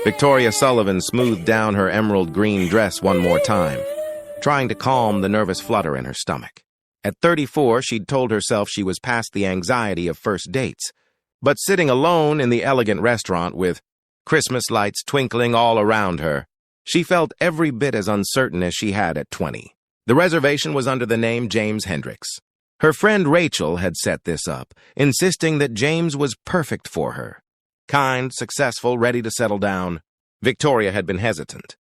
Victoria Sullivan smoothed down her emerald green dress one more time, trying to calm the nervous flutter in her stomach. At 34, she'd told herself she was past the anxiety of first dates, but sitting alone in the elegant restaurant with Christmas lights twinkling all around her, she felt every bit as uncertain as she had at 20. The reservation was under the name James Hendricks. Her friend Rachel had set this up, insisting that James was perfect for her. Kind, successful, ready to settle down. Victoria had been hesitant.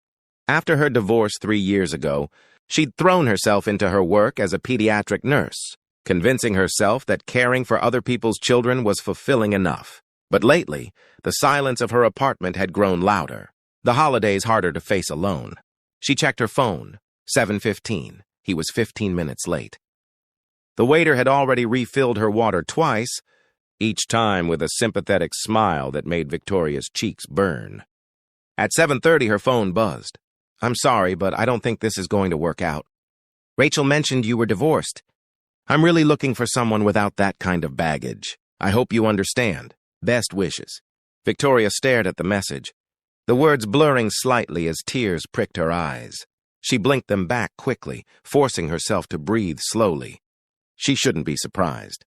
After her divorce 3 years ago, she'd thrown herself into her work as a pediatric nurse, convincing herself that caring for other people's children was fulfilling enough. But lately, the silence of her apartment had grown louder, the holidays harder to face alone. She checked her phone. 7:15. He was 15 minutes late. The waiter had already refilled her water twice, each time with a sympathetic smile that made Victoria's cheeks burn. At 7:30, her phone buzzed. "I'm sorry, but I don't think this is going to work out. Rachel mentioned you were divorced. I'm really looking for someone without that kind of baggage. I hope you understand. Best wishes." Victoria stared at the message, the words blurring slightly as tears pricked her eyes. She blinked them back quickly, forcing herself to breathe slowly. She shouldn't be surprised.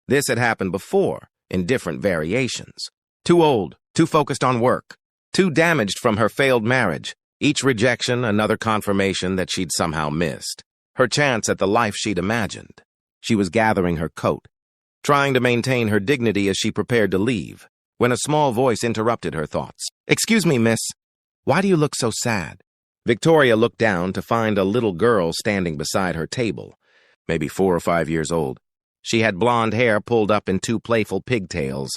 This had happened before, in different variations. Too old, too focused on work, too damaged from her failed marriage. Each rejection, another confirmation that she'd somehow missed. Her chance at the life she'd imagined. She was gathering her coat, trying to maintain her dignity as she prepared to leave, when a small voice interrupted her thoughts. "Excuse me, miss. Why do you look so sad?" Victoria looked down to find a little girl standing beside her table, maybe 4 or 5 years old. She had blonde hair pulled up in 2 playful pigtails,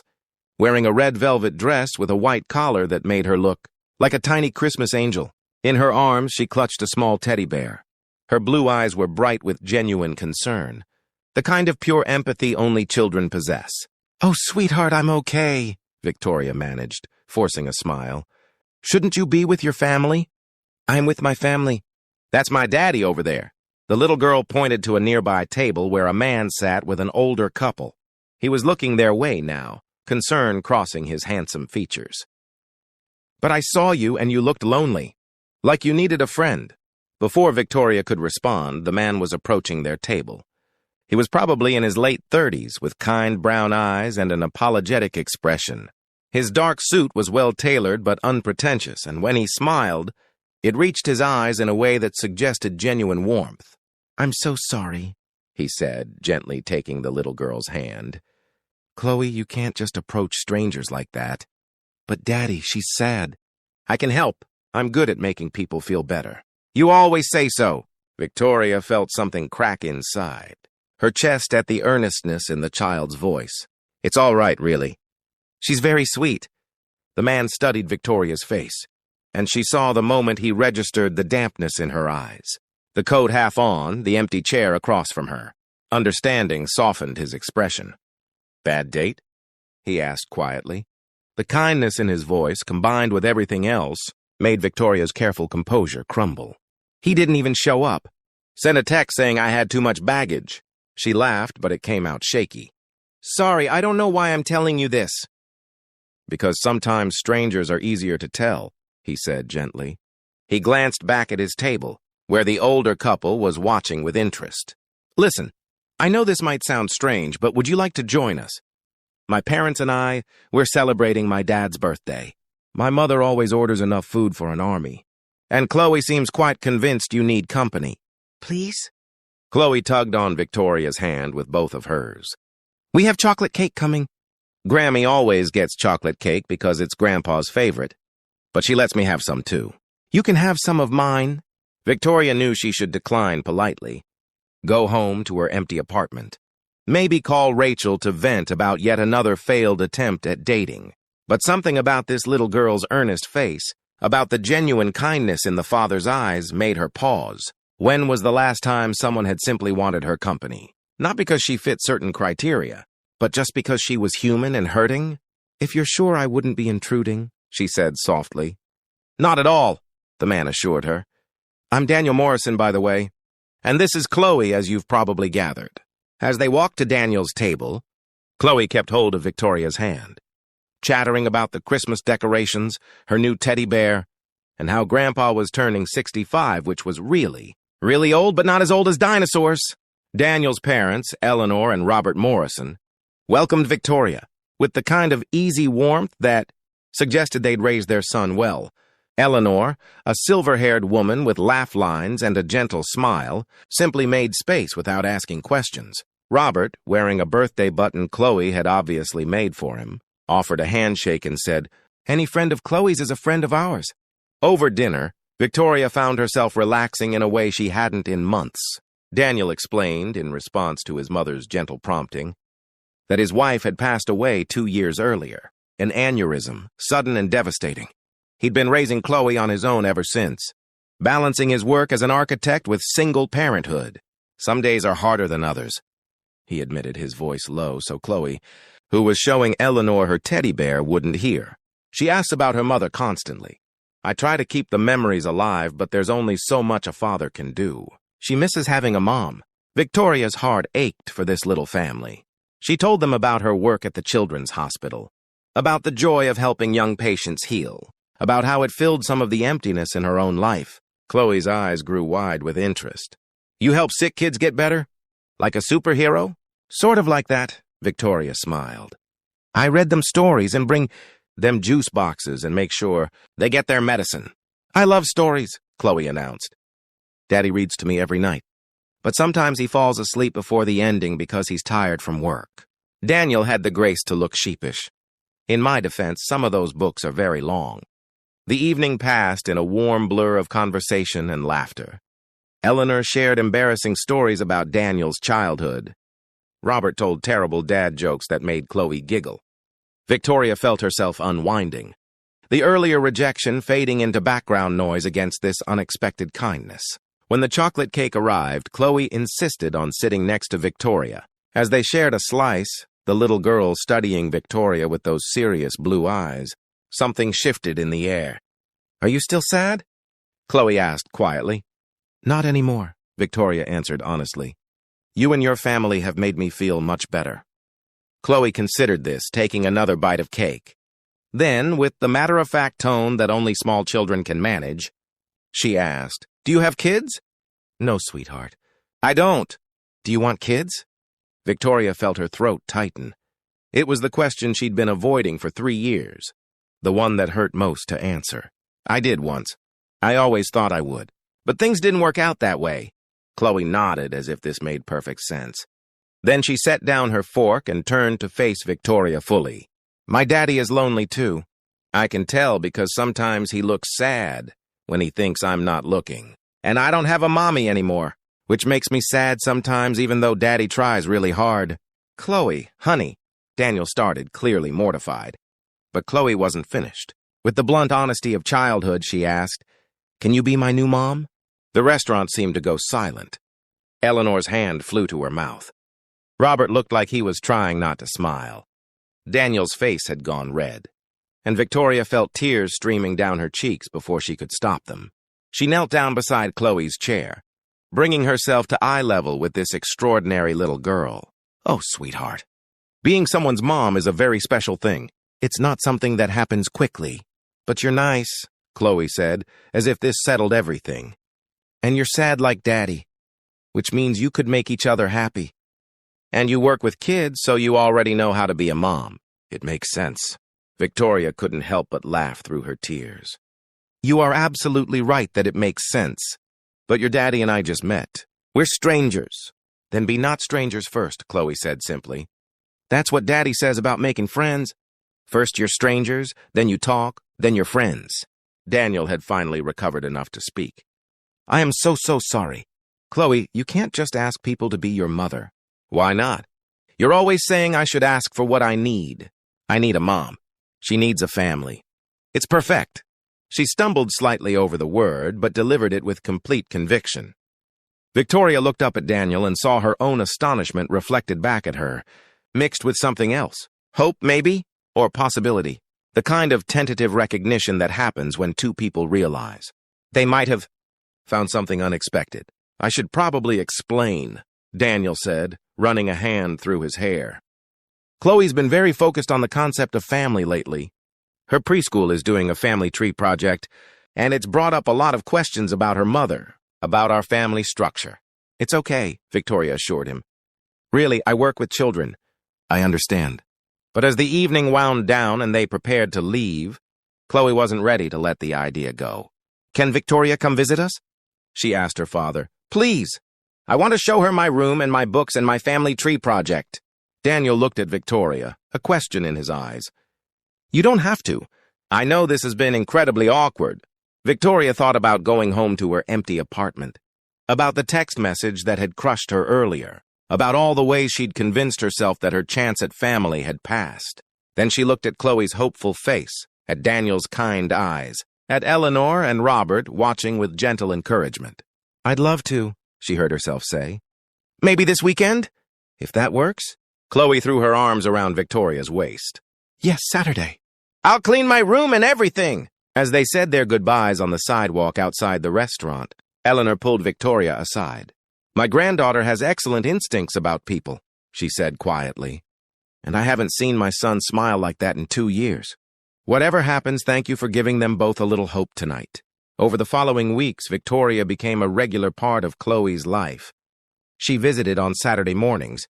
wearing a red velvet dress with a white collar that made her look like a tiny Christmas angel. In her arms, she clutched a small teddy bear. Her blue eyes were bright with genuine concern, the kind of pure empathy only children possess. "Oh, sweetheart, I'm okay," Victoria managed, forcing a smile. "Shouldn't you be with your family?" "I'm with my family. That's my daddy over there." The little girl pointed to a nearby table where a man sat with an older couple. He was looking their way now, concern crossing his handsome features. "But I saw you and you looked lonely, like you needed a friend." Before Victoria could respond, the man was approaching their table. He was probably in his late 30s, with kind brown eyes and an apologetic expression. His dark suit was well-tailored but unpretentious, and when he smiled, it reached his eyes in a way that suggested genuine warmth. "I'm so sorry," he said, gently taking the little girl's hand. "Chloe, you can't just approach strangers like that." "But Daddy, she's sad." "I can help. I'm good at making people feel better." "You always say so." Victoria felt something crack inside, her chest at the earnestness in the child's voice. "It's all right, really." "She's very sweet." The man studied Victoria's face, and she saw the moment he registered the dampness in her eyes. The coat half on, the empty chair across from her. Understanding softened his expression. "Bad date?" he asked quietly. The kindness in his voice, combined with everything else, made Victoria's careful composure crumble. "He didn't even show up. Sent a text saying I had too much baggage." She laughed, but it came out shaky. "Sorry, I don't know why I'm telling you this." "Because sometimes strangers are easier to tell," he said gently. He glanced back at his table, where the older couple was watching with interest. "Listen, I know this might sound strange, but would you like to join us? My parents and we're celebrating my dad's birthday. My mother always orders enough food for an army. And Chloe seems quite convinced you need company." "Please?" Chloe tugged on Victoria's hand with both of hers. "We have chocolate cake coming." Grammy always gets chocolate cake because it's Grandpa's favorite, but she lets me have some too. "You can have some of mine." Victoria knew she should decline politely. Go home to her empty apartment. Maybe call Rachel to vent about yet another failed attempt at dating. But something about this little girl's earnest face, about the genuine kindness in the father's eyes, made her pause. When was the last time someone had simply wanted her company? Not because she fit certain criteria, but just because she was human and hurting? "If you're sure I wouldn't be intruding," she said softly. "Not at all," the man assured her. "I'm Daniel Morrison, by the way, and this is Chloe, as you've probably gathered." As they walked to Daniel's table, Chloe kept hold of Victoria's hand. chattering about the Christmas decorations, her new teddy bear, and how Grandpa was turning 65, which was really old, but not as old as dinosaurs. Daniel's parents, Eleanor and Robert Morrison, welcomed Victoria with the kind of easy warmth that suggested they'd raised their son well. Eleanor, a silver-haired woman with laugh lines and a gentle smile, simply made space without asking questions. Robert, wearing a birthday button Chloe had obviously made for him, offered a handshake and said, "Any friend of Chloe's is a friend of ours." Over dinner, Victoria found herself relaxing in a way she hadn't in months. Daniel explained, in response to his mother's gentle prompting, that his wife had passed away 2 years earlier, an aneurysm, sudden and devastating. He'd been raising Chloe on his own ever since, balancing his work as an architect with single parenthood. Some days are harder than others, he admitted, his voice low so Chloe, who was showing Eleanor her teddy bear, wouldn't hear. She asks about her mother constantly. I try to keep the memories alive, but there's only so much a father can do. She misses having a mom. Victoria's heart ached for this little family. She told them about her work at the children's hospital, about the joy of helping young patients heal, about how it filled some of the emptiness in her own life. Chloe's eyes grew wide with interest. "You help sick kids get better? Like a superhero?" "Sort of like that," Victoria smiled. "I read them stories and bring them juice boxes and make sure they get their medicine." "I love stories," Chloe announced. "Daddy reads to me every night, but sometimes he falls asleep before the ending because he's tired from work." Daniel had the grace to look sheepish. In my defense, some of those books are very long. The evening passed in a warm blur of conversation and laughter. Eleanor shared embarrassing stories about Daniel's childhood. Robert told terrible dad jokes that made Chloe giggle. Victoria felt herself unwinding, the earlier rejection fading into background noise against this unexpected kindness. When the chocolate cake arrived, Chloe insisted on sitting next to Victoria. As they shared a slice, the little girl studying Victoria with those serious blue eyes, something shifted in the air. "Are you still sad?" Chloe asked quietly. "Not anymore," Victoria answered honestly. "You and your family have made me feel much better." Chloe considered this, taking another bite of cake. Then, with the matter-of-fact tone that only small children can manage, she asked, "Do you have kids?" "No, sweetheart." "I don't." "Do you want kids?" Victoria felt her throat tighten. It was the question she'd been avoiding for 3 years, the one that hurt most to answer. "I did once. I always thought I would. But things didn't work out that way." Chloe nodded as if this made perfect sense. Then she set down her fork and turned to face Victoria fully. "My daddy is lonely too. I can tell because sometimes he looks sad when he thinks I'm not looking. And I don't have a mommy anymore, which makes me sad sometimes even though Daddy tries really hard." "Chloe, honey," Daniel started, clearly mortified. But Chloe wasn't finished. With the blunt honesty of childhood, she asked, "Can you be my new mom?" The restaurant seemed to go silent. Eleanor's hand flew to her mouth. Robert looked like he was trying not to smile. Daniel's face had gone red, and Victoria felt tears streaming down her cheeks before she could stop them. She knelt down beside Chloe's chair, bringing herself to eye level with this extraordinary little girl. "Oh, sweetheart. Being someone's mom is a very special thing. It's not something that happens quickly. But you're nice," Chloe said, as if this settled everything. "And you're sad like Daddy, which means you could make each other happy. And you work with kids, so you already know how to be a mom." "It makes sense." Victoria couldn't help but laugh through her tears. "You are absolutely right that it makes sense. But your daddy and I just met. We're strangers." "Then be not strangers first," Chloe said simply. "That's what Daddy says about making friends. First you're strangers, then you talk, then you're friends." Daniel had finally recovered enough to speak. "I am so sorry. Chloe, you can't just ask people to be your mother." "Why not? You're always saying I should ask for what I need. I need a mom. She needs a family. It's perfect." She stumbled slightly over the word, but delivered it with complete conviction. Victoria looked up at Daniel and saw her own astonishment reflected back at her, mixed with something else. Hope, maybe? Or possibility. The kind of tentative recognition that happens when two people realize they might have found something unexpected. "I should probably explain," Daniel said, running a hand through his hair. Chloe's been very focused on the concept of family lately. Her preschool is doing a family tree project, and it's brought up a lot of questions about her mother, about our family structure. It's okay, Victoria assured him. Really, I work with children. I understand. But as the evening wound down and they prepared to leave, Chloe wasn't ready to let the idea go. Can Victoria come visit us? She asked her father. Please. I want to show her my room and my books and my family tree project. Daniel looked at Victoria, a question in his eyes. You don't have to. I know this has been incredibly awkward. Victoria thought about going home to her empty apartment, about the text message that had crushed her earlier, about all the ways she'd convinced herself that her chance at family had passed. Then she looked at Chloe's hopeful face, at Daniel's kind eyes, at Eleanor and Robert watching with gentle encouragement. I'd love to, she heard herself say. Maybe this weekend? If that works? Chloe threw her arms around Victoria's waist. Yes, Saturday. I'll clean my room and everything. As they said their goodbyes on the sidewalk outside the restaurant, Eleanor pulled Victoria aside. My granddaughter has excellent instincts about people, she said quietly. And I haven't seen my son smile like that in 2 years. Whatever happens, thank you for giving them both a little hope tonight. Over the following weeks, Victoria became a regular part of Chloe's life. She visited on Saturday mornings,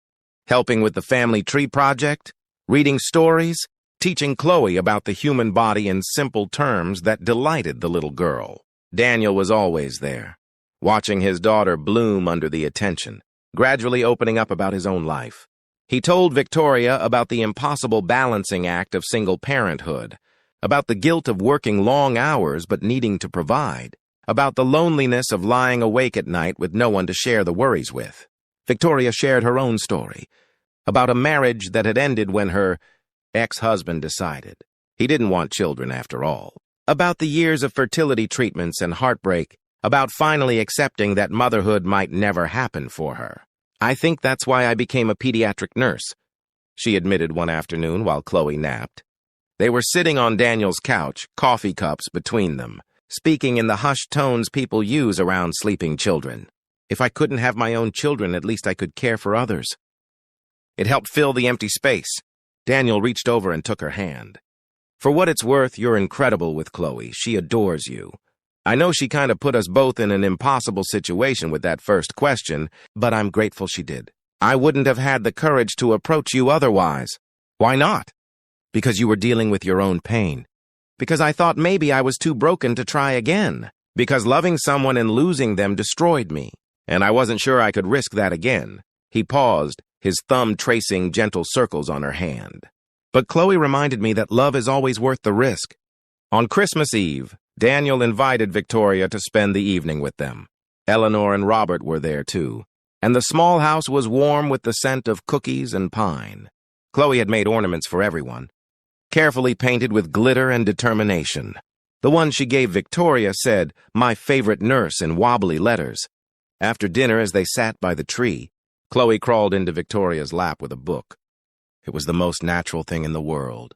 helping with the family tree project, reading stories, teaching Chloe about the human body in simple terms that delighted the little girl. Daniel was always there, watching his daughter bloom under the attention, gradually opening up about his own life. He told Victoria about the impossible balancing act of single parenthood, about the guilt of working long hours but needing to provide, about the loneliness of lying awake at night with no one to share the worries with. Victoria shared her own story, about a marriage that had ended when her ex-husband decided he didn't want children after all, about the years of fertility treatments and heartbreak, about finally accepting that motherhood might never happen for her. I think that's why I became a pediatric nurse, she admitted one afternoon while Chloe napped. They were sitting on Daniel's couch, coffee cups between them, speaking in the hushed tones people use around sleeping children. If I couldn't have my own children, at least I could care for others. It helped fill the empty space. Daniel reached over and took her hand. For what it's worth, you're incredible with Chloe. She adores you. I know she kind of put us both in an impossible situation with that first question, but I'm grateful she did. I wouldn't have had the courage to approach you otherwise. Why not? Because you were dealing with your own pain. Because I thought maybe I was too broken to try again. Because loving someone and losing them destroyed me. And I wasn't sure I could risk that again. He paused, his thumb tracing gentle circles on her hand. But Chloe reminded me that love is always worth the risk. On Christmas Eve, Daniel invited Victoria to spend the evening with them. Eleanor and Robert were there too, and the small house was warm with the scent of cookies and pine. Chloe had made ornaments for everyone, carefully painted with glitter and determination. The one she gave Victoria said, "My favorite nurse," in wobbly letters. After dinner, as they sat by the tree, Chloe crawled into Victoria's lap with a book. It was the most natural thing in the world,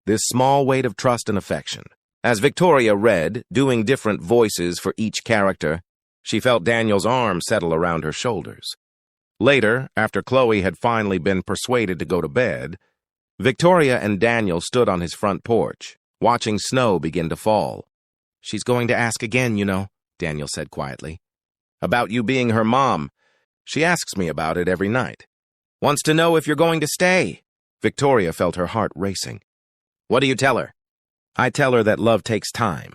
this small weight of trust and affection. As Victoria read, doing different voices for each character, she felt Daniel's arm settle around her shoulders. Later, after Chloe had finally been persuaded to go to bed, Victoria and Daniel stood on his front porch, watching snow begin to fall. She's going to ask again, you know, Daniel said quietly. About you being her mom. She asks me about it every night. Wants to know if you're going to stay. Victoria felt her heart racing. What do you tell her? I tell her that love takes time,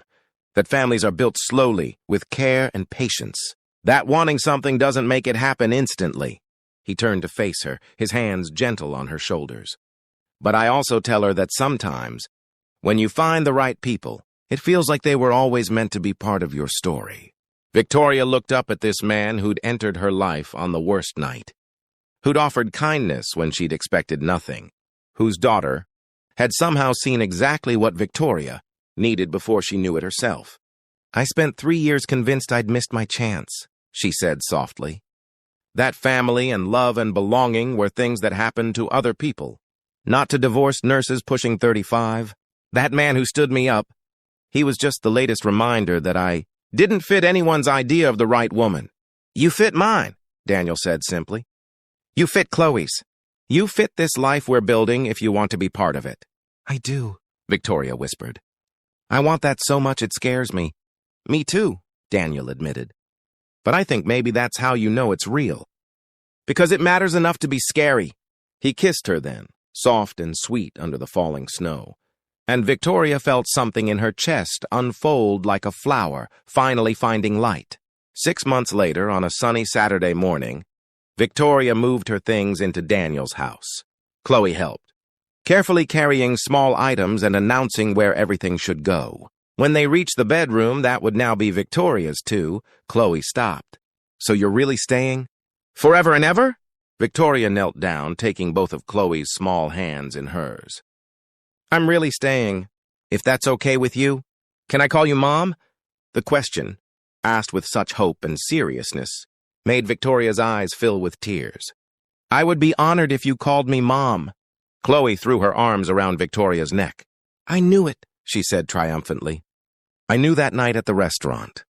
that families are built slowly, with care and patience, that wanting something doesn't make it happen instantly. He turned to face her, his hands gentle on her shoulders. But I also tell her that sometimes, when you find the right people, it feels like they were always meant to be part of your story. Victoria looked up at this man who'd entered her life on the worst night, who'd offered kindness when she'd expected nothing, whose daughter had somehow seen exactly what Victoria needed before she knew it herself. I spent 3 years convinced I'd missed my chance, she said softly. That family and love and belonging were things that happened to other people, not to divorced nurses pushing 35. That man who stood me up, he was just the latest reminder that I didn't fit anyone's idea of the right woman. You fit mine, Daniel said simply. You fit Chloe's. You fit this life we're building if you want to be part of it. I do, Victoria whispered. I want that so much it scares me. Me too, Daniel admitted. But I think maybe that's how you know it's real. Because it matters enough to be scary. He kissed her then, soft and sweet under the falling snow. And Victoria felt something in her chest unfold like a flower, finally finding light. 6 months later, on a sunny Saturday morning, Victoria moved her things into Daniel's house. Chloe helped, carefully carrying small items and announcing where everything should go. When they reached the bedroom that would now be Victoria's too, Chloe stopped. So you're really staying? Forever and ever? Victoria knelt down, taking both of Chloe's small hands in hers. I'm really staying, if that's okay with you. Can I call you Mom? The question, asked with such hope and seriousness, made Victoria's eyes fill with tears. I would be honored if you called me Mom. Chloe threw her arms around Victoria's neck. I knew it, she said triumphantly. I knew that night at the restaurant.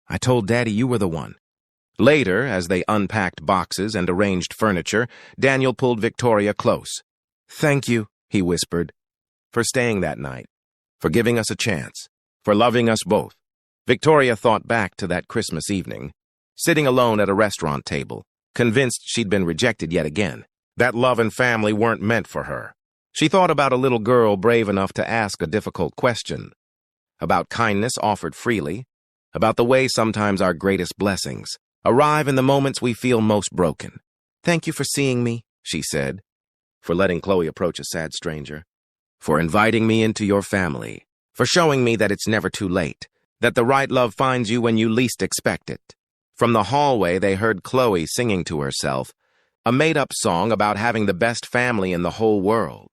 I told Daddy you were the one. Later, as they unpacked boxes and arranged furniture, Daniel pulled Victoria close. Thank you, he whispered, for staying that night, for giving us a chance, for loving us both. Victoria thought back to that Christmas evening, sitting alone at a restaurant table, convinced she'd been rejected yet again, that love and family weren't meant for her. She thought about a little girl brave enough to ask a difficult question, about kindness offered freely, about the way sometimes our greatest blessings arrive in the moments we feel most broken. Thank you for seeing me, she said, for letting Chloe approach a sad stranger, for inviting me into your family, for showing me that it's never too late, that the right love finds you when you least expect it. From the hallway, they heard Chloe singing to herself, a made-up song about having the best family in the whole world.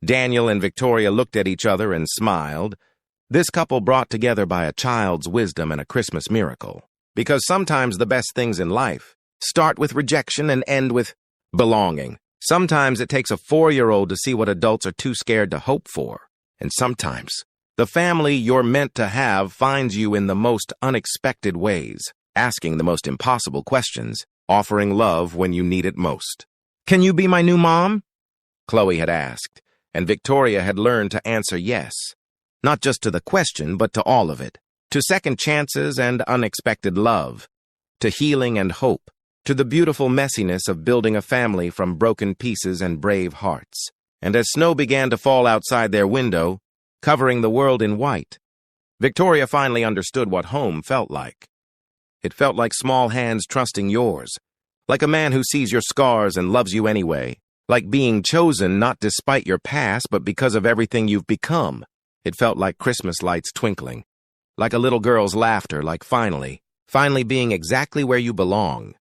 Daniel and Victoria looked at each other and smiled, this couple brought together by a child's wisdom and a Christmas miracle. Because sometimes the best things in life start with rejection and end with belonging. Sometimes it takes a 4-year-old to see what adults are too scared to hope for. And sometimes the family you're meant to have finds you in the most unexpected ways, asking the most impossible questions, offering love when you need it most. Can you be my new mom? Chloe had asked, and Victoria had learned to answer yes. Not just to the question, but to all of it. To second chances and unexpected love, to healing and hope, to the beautiful messiness of building a family from broken pieces and brave hearts. And as snow began to fall outside their window, covering the world in white, Victoria finally understood what home felt like. It felt like small hands trusting yours, like a man who sees your scars and loves you anyway, like being chosen not despite your past but because of everything you've become. It felt like Christmas lights twinkling, like a little girl's laughter, like finally being exactly where you belong.